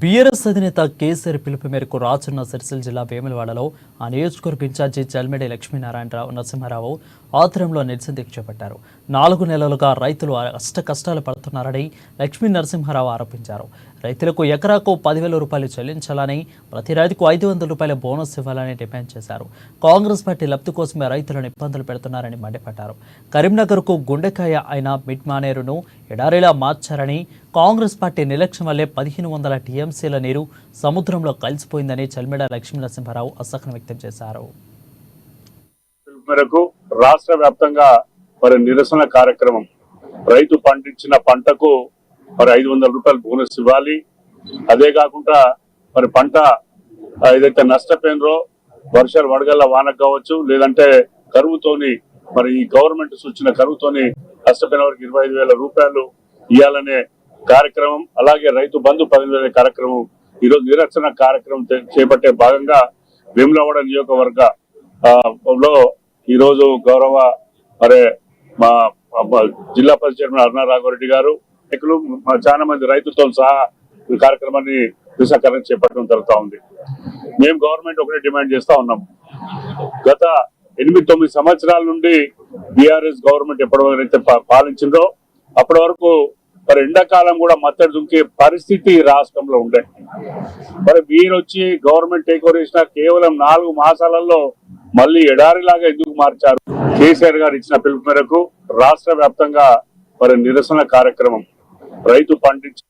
BRS అధినేత కేసీఆర్ పిలుపు మేరకు రాజన్న సిరిసిల్ల జిల్లా వేములవాడలో ఆ నియోజకవర్గ ఇన్ఛార్జి జల్మిడి లక్ష్మీనారాయణరావు నరసింహారావు ఆధ్వర్యంలో నిరసన దీక్ష చేపట్టారు. 4 నెలలుగా రైతులు కష్టాలు పడుతున్నారని లక్ష్మీ నరసింహారావు ఆరోపించారు. రైతులకు ఎకరాకు 10,000 రూపాయలు చెల్లించాలని, ప్రతి రైతుకు 500 రూపాయల బోనస్ ఇవ్వాలని డిమాండ్ చేశారు. కాంగ్రెస్ పార్టీ లబ్ధి కోసమే రైతులను ఇబ్బందులు పెడుతున్నారని మండిపడ్డారు. కరీంనగర్కు గుండెకాయ అయిన మిడ్ మానేరును ఎడారిలా మార్చారని, కాంగ్రెస్ పార్టీ నిర్లక్ష్యం వల్లే 1500 టీఎంసీల నీరు సముద్రంలో కలిసిపోయిందని చల్మెడ లక్ష్మీ నరసింహారావు అసహనం వ్యక్తం చేశారు. మేరకు రాష్ట్ర వ్యాప్తంగా నిరసన కార్యక్రమం, రైతు పండించిన పంటకు 500 రూపాయలు బోనస్ ఇవ్వాలి. అదే కాకుండా పంట ఏదైతే నష్టపోయినరో వర్షాలు వడగల్ల వానకు కావచ్చు, లేదంటే కరువుతోని ఈ గవర్నమెంట్ సూచన కరువుతోని నష్టపోయిన వారికి 25,000 రూపాయలు ఇవ్వాలనే కార్యక్రమం, అలాగే రైతు బంధు 10,000 కార్యక్రమం, ఈరోజు నిరసన కార్యక్రమం చేపట్టే భాగంగా వేములవాడ నియోజకవర్గ లో ఈరోజు గౌరవ మా జిల్లా పరిషత్ చైర్మన్ అరుణ రాఘవరెడ్డి గారు, చాలా మంది రైతులతో సహా ఈ కార్యక్రమాన్ని విశాఖపట్నం చేపట్టడం జరుగుతూ ఉంది. మేము గవర్నమెంట్ ఒకటే డిమాండ్ చేస్తా ఉన్నాం. గత 8-9 సంవత్సరాల నుండి బీఆర్ఎస్ గవర్నమెంట్ ఎప్పటివరైతే పాలించిందో అప్పటి వరకు ఎండాకాలం కూడా మత్తడి దుంకే పరిస్థితి రాష్ట్రంలో ఉండే. మీరు వచ్చి గవర్నమెంట్ టేక్ ఓవర్ చేసిన కేవలం 4 మాసాలలో మళ్ళీ ఎడారిలాగా ఎందుకు మార్చారు? కేసీఆర్ గారు ఇచ్చిన పిలుపు మేరకు రాష్ట్ర వ్యాప్తంగా నిరసన కార్యక్రమం, రైతు పండించి